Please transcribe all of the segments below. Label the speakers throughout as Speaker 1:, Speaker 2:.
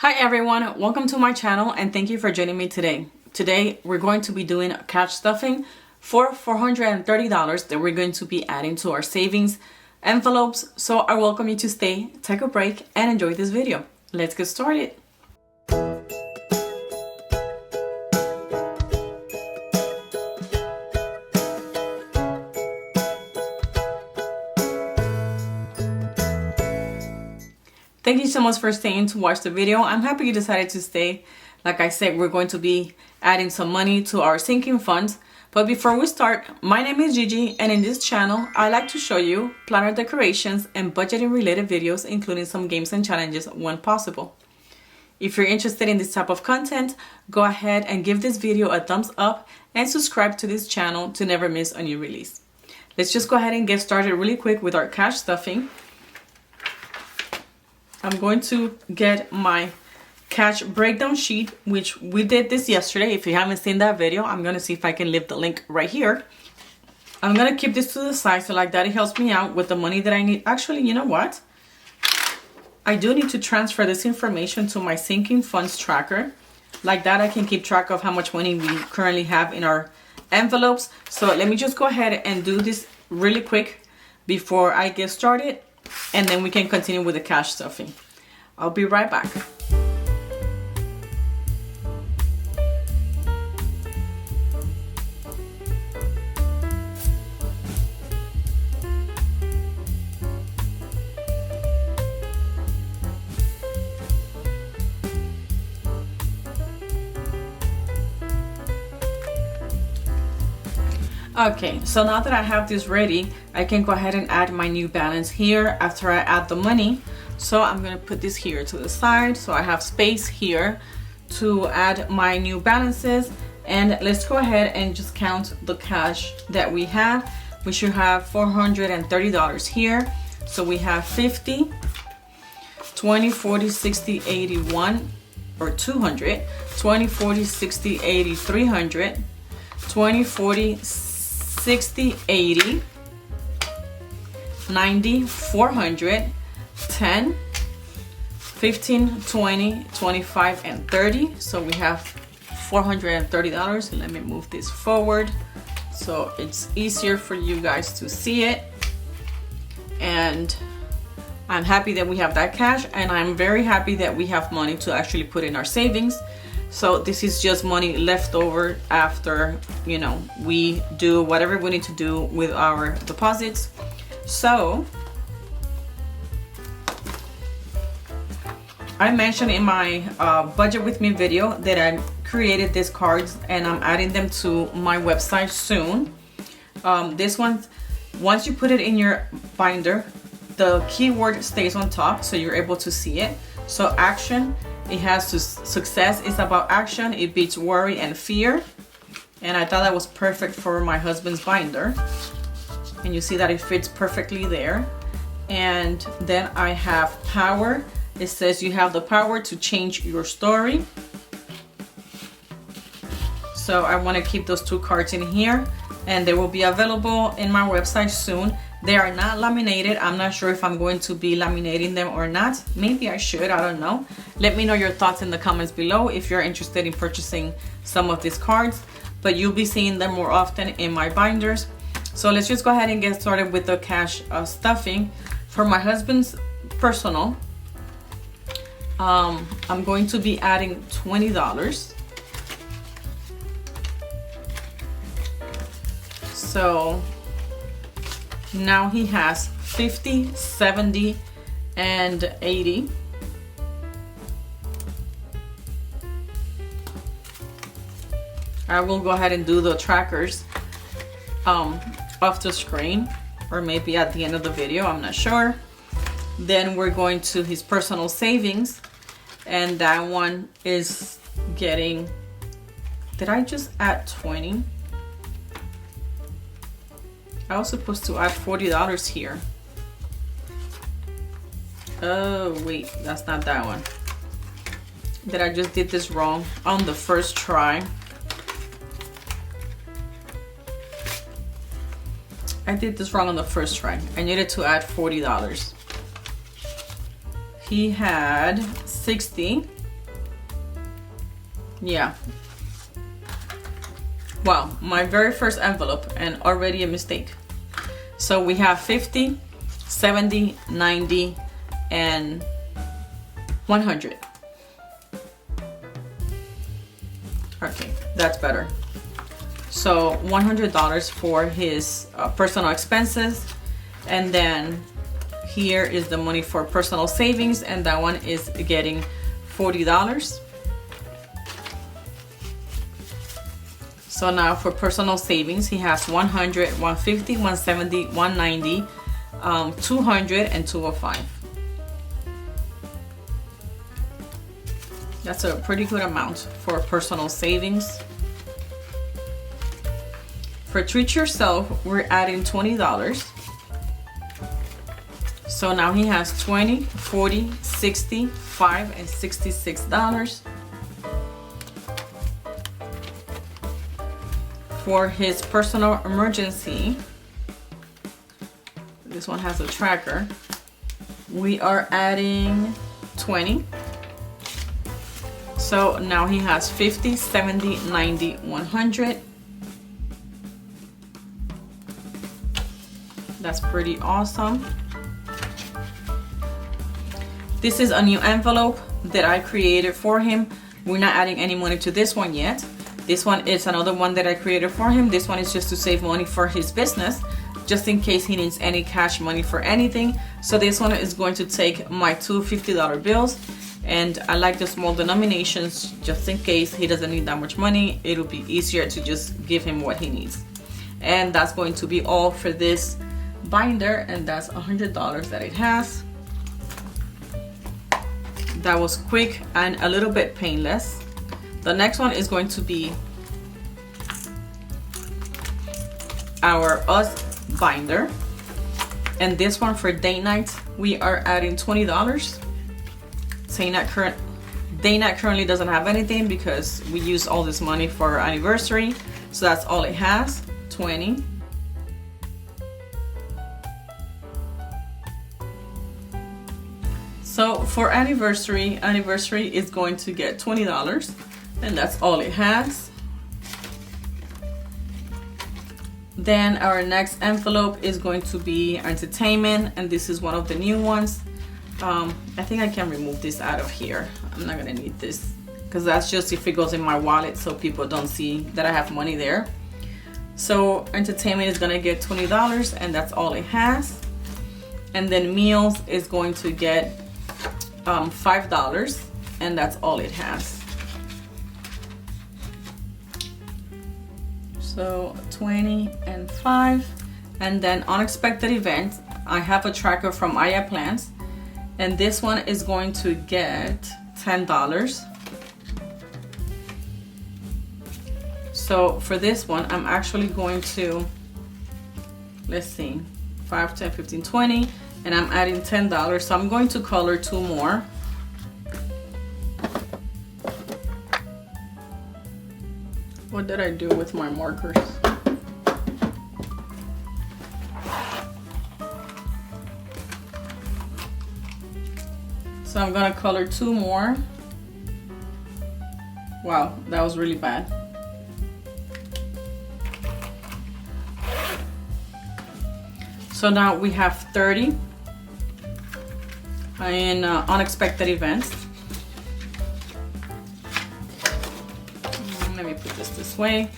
Speaker 1: Hi everyone, welcome to my channel and thank you for joining me today. Today we're going to be doing cash stuffing for $430 that we're going to be adding to our savings envelopes. So I welcome you to stay, take a break and enjoy this video. Let's get started. Thank you so much for staying to watch the video. I'm happy you decided to stay. Like I said, we're going to be adding some money to our sinking funds. But before we start, my name is Gigi and in this channel, I like to show you planner decorations and budgeting related videos, including some games and challenges when possible. If you're interested in this type of content, go ahead and give this video a thumbs up and subscribe to this channel to never miss a new release. Let's just go ahead and get started really quick with our cash stuffing. I'm going to get my cash breakdown sheet, which we did this yesterday. If you haven't seen that video, I'm going to see if I can leave the link right here. I'm going to keep this to the side so like that it helps me out with the money that I need. Actually, you know what? I do need to transfer this information to my sinking funds tracker. Like that I can keep track of how much money we currently have in our envelopes. So let me just go ahead and do this really quick before I get started. And then we can continue with the cash stuffing. I'll be right back. Okay, so now that I have this ready, I can go ahead and add my new balance here after I add the money. So I'm going to put this here to the side so I have space here to add my new balances. And let's go ahead and just count the cash that we have. We should have $430 here. So we have 50, 20, 40, 60, 81, or 200, 20, 40, 60, 80, 300, 20, 40, 60, 80, 90, 400, 10, 15, 20, 25, and 30. So we have $430. Let me move this forward so it's easier for you guys to see it. And I'm happy that we have that cash, and I'm very happy that we have money to actually put in our savings. So this is just money left over after, you know, we do whatever we need to do with our deposits. So I mentioned in my budget with me video that I created these cards and I'm adding them to my website soon. This one, once you put it in your binder, the keyword stays on top so you're able to see it. So action, it has to success is about action. It beats worry and fear. And I thought that was perfect for my husband's binder. And you see that it fits perfectly there. And then I have power. It says you have the power to change your story. So I want to keep those two cards in here, and they will be available in my website soon. They are not laminated. I'm not sure if I'm going to be laminating them or not. Maybe I should, I don't know. Let me know your thoughts in the comments below if you're interested in purchasing some of these cards, but you'll be seeing them more often in my binders. So let's just go ahead and get started with the cash stuffing. For my husband's personal, I'm going to be adding $20. So now he has 50, 70, and 80. I will go ahead and do the trackers off the screen, or maybe at the end of the video, I'm not sure. Then we're going to his personal savings, and that one is getting, did I just add 20? I was supposed to add $40 here. Oh wait, that's not that one. That I just did this wrong on the first try. I did this wrong on the first try. I needed to add $40. He had 60. Yeah. Wow, my very first envelope and already a mistake. So we have 50, 70, 90, and 100. Okay, that's better. So $100 for his personal expenses, and then here is the money for personal savings, and that one is getting $40. So now for personal savings, he has 100, 150, 170, 190, 200, and 205. That's a pretty good amount for personal savings. For treat yourself, we're adding $20. So now he has 20, 40, 60, $5, and $66. For his personal emergency, this one has a tracker, we are adding 20. So now he has 50, 70, 90, 100. That's pretty awesome. This is a new envelope that I created for him. We're not adding any money to this one yet. This one is another one that I created for him. This one is just to save money for his business, just in case he needs any cash money for anything. So this one is going to take my two $50 bills, and I like the small denominations just in case he doesn't need that much money. It'll be easier to just give him what he needs. And that's going to be all for this binder, and that's $100 that it has. That was quick and a little bit painless. The next one is going to be our Us binder, and this one for date night, we are adding $20. Date night currently doesn't have anything because we use all this money for our anniversary, so that's all it has, 20. So for anniversary is going to get $20, and that's all it has. Then our next envelope is going to be entertainment, and this is one of the new ones. I think I can remove this out of here. I'm not gonna need this because that's just if it goes in my wallet so people don't see that I have money there. So entertainment is gonna get $20, and that's all it has. And then meals is going to get $5, and that's all it has. So 20 and 5. And then unexpected events, I have a tracker from Aya Plans, and this one is going to get $10. So for this one, I'm actually going to, let's see, 5, 10, 15, 20, and I'm adding $10. So I'm going to color 2 more. What did I do with my markers? So I'm gonna color 2 more. Wow, that was really bad. So now we have 30 in unexpected events. Let me put this way.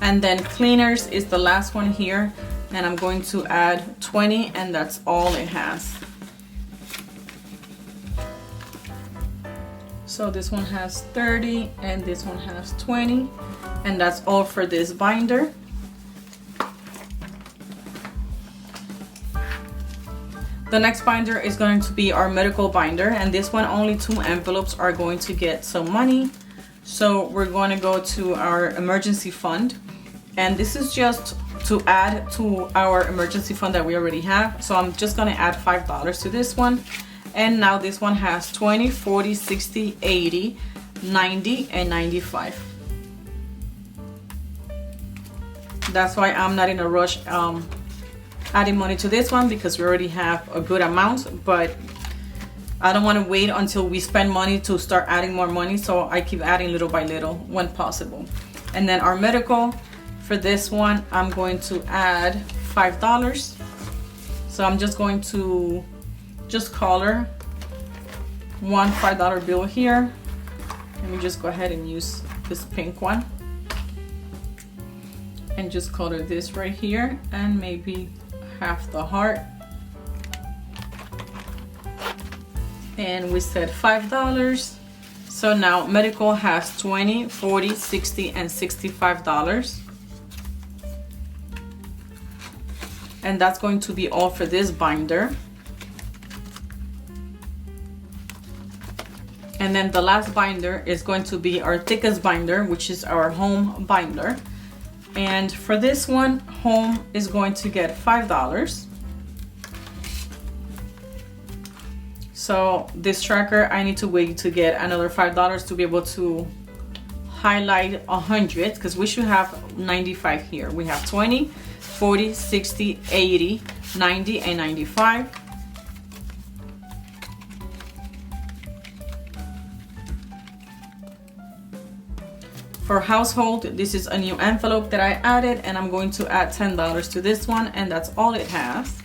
Speaker 1: And then cleaners is the last one here, and I'm going to add 20, and that's all it has. So this one has 30 and this one has 20, and that's all for this binder. The next binder is going to be our medical binder, and this one only 2 envelopes are going to get some money. So we're going to go to our emergency fund, and this is just to add to our emergency fund that we already have. So I'm just going to add $5 to this one, and now this one has 20, 40, 60, 80, 90, and 95. That's why I'm not in a rush adding money to this one, because we already have a good amount, but I don't want to wait until we spend money to start adding more money, so I keep adding little by little when possible. And then our medical, for this one, I'm going to add $5. So I'm just going to color one $5 bill here. Let me just go ahead and use this pink one. And just color this right here and maybe half the heart. And we said $5. So now medical has $20, $40, $60, and $65. And that's going to be all for this binder. And then the last binder is going to be our thickest binder, which is our home binder. And for this one, home is going to get $5. So this tracker, I need to wait to get another $5 to be able to highlight 100, because we should have 95 here. We have 20, 40, 60, 80, 90, and 95. For household, this is a new envelope that I added, and I'm going to add $10 to this one, and that's all it has.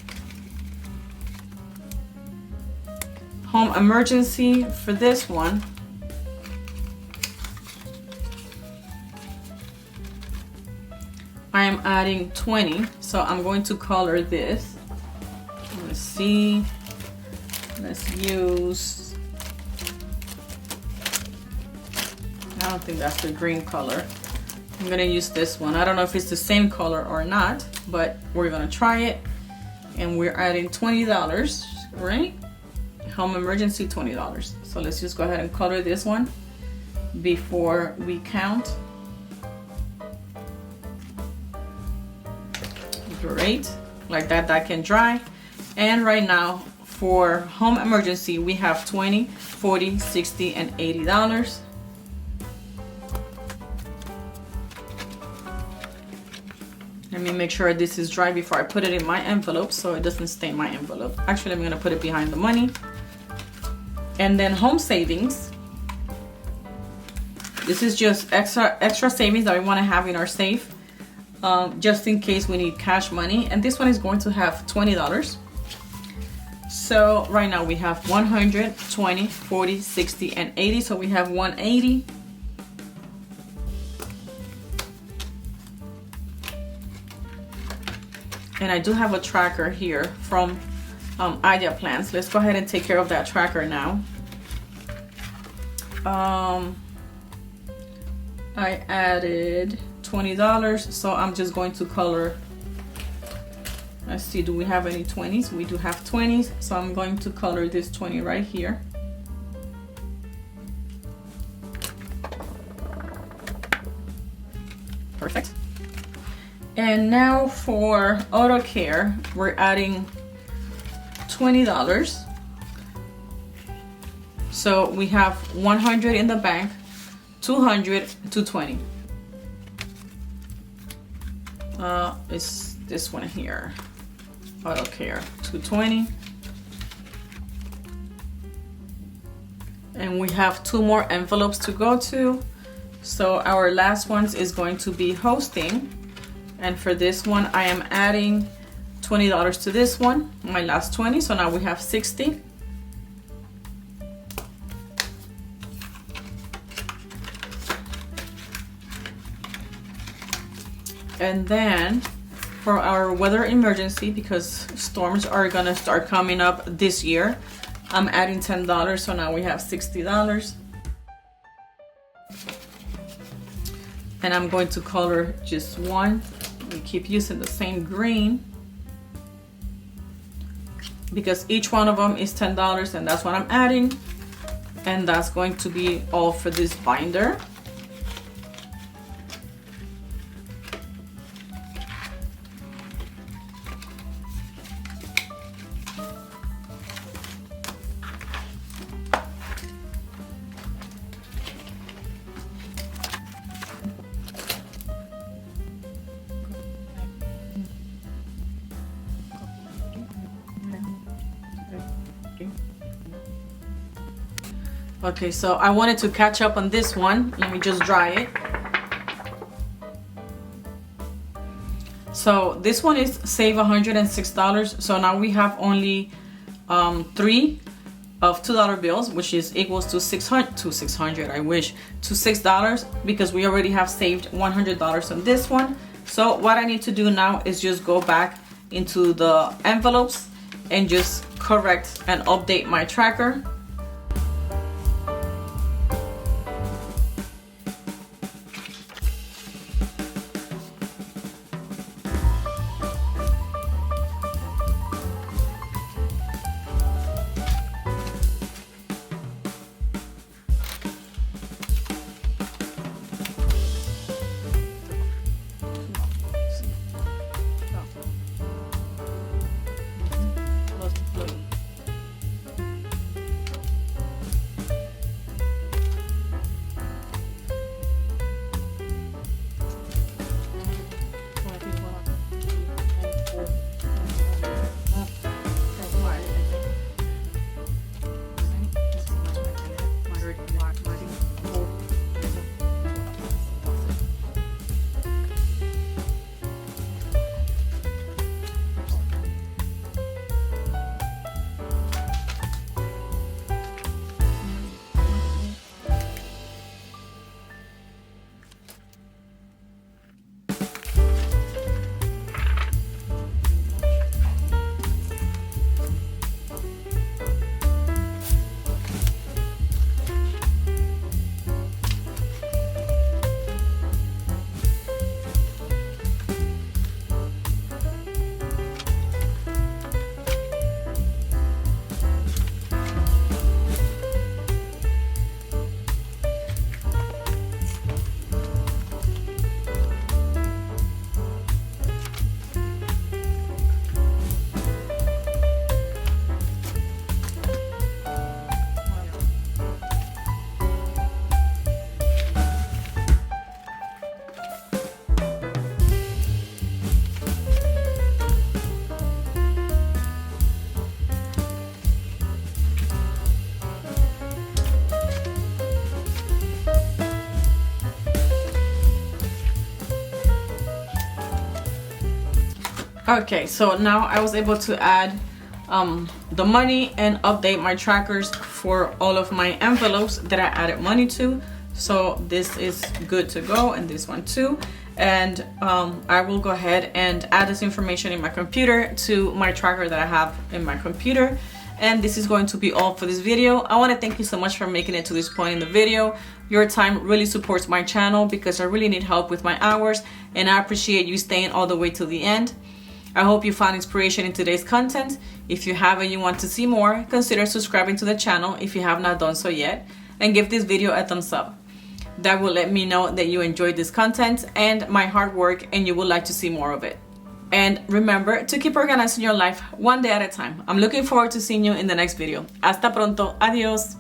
Speaker 1: Home emergency, for this one, I am adding 20, so I'm going to color this. Let's see, let's use, I don't think that's the green color. I'm gonna use this one. I don't know if it's the same color or not, but we're gonna try it. And we're adding $20, right? Home emergency, $20. So let's just go ahead and color this one before we count. Great, like that, that can dry. And right now for home emergency, we have $20, $40, $60, and $80. Let me make sure this is dry before I put it in my envelope so it doesn't stain my envelope. Actually, I'm gonna put it behind the money. And then home savings. This is just extra savings that we wanna have in our safe, just in case we need cash money. And this one is going to have $20. So right now we have 100, 20, 40, 60, and 80. So we have 180. And I do have a tracker here from Idea Plans. Let's go ahead and take care of that tracker now. I added $20, so I'm just going to color. Let's see, do we have any 20s? We do have 20s, so I'm going to color this 20 right here. Perfect. And now for auto care, we're adding $20. So we have 100 in the bank, 200, 220. It's this one here, auto care, 220. And we have 2 more envelopes to go to. So our last one is going to be hosting. And for this one, I am adding $20 to this one, my last 20. So now we have 60. And then for our weather emergency, because storms are gonna start coming up this year, I'm adding $10. So now we have $60. And I'm going to color just one. We keep using the same green because each one of them is $10, and that's what I'm adding. And that's going to be all for this binder. Okay, so I wanted to catch up on this one. Let me just dry it. So this one is save $106. So now we have only 3 of $2 bills, which is equals to $600. I wish to $6 because we already have saved $100 on this one. So what I need to do now is just go back into the envelopes and just correct and update my tracker. Okay, so now I was able to add the money and update my trackers for all of my envelopes that I added money to. So this is good to go, and this one too. And I will go ahead and add this information in my computer to my tracker that I have in my computer. And this is going to be all for this video. I want to thank you so much for making it to this point in the video. Your time really supports my channel because I really need help with my hours, and I appreciate you staying all the way to the end. I hope you found inspiration in today's content. If you have and you want to see more, consider subscribing to the channel if you have not done so yet, and give this video a thumbs up. That will let me know that you enjoyed this content and my hard work and you would like to see more of it. And remember to keep organizing your life one day at a time. I'm looking forward to seeing you in the next video. Hasta pronto. Adios.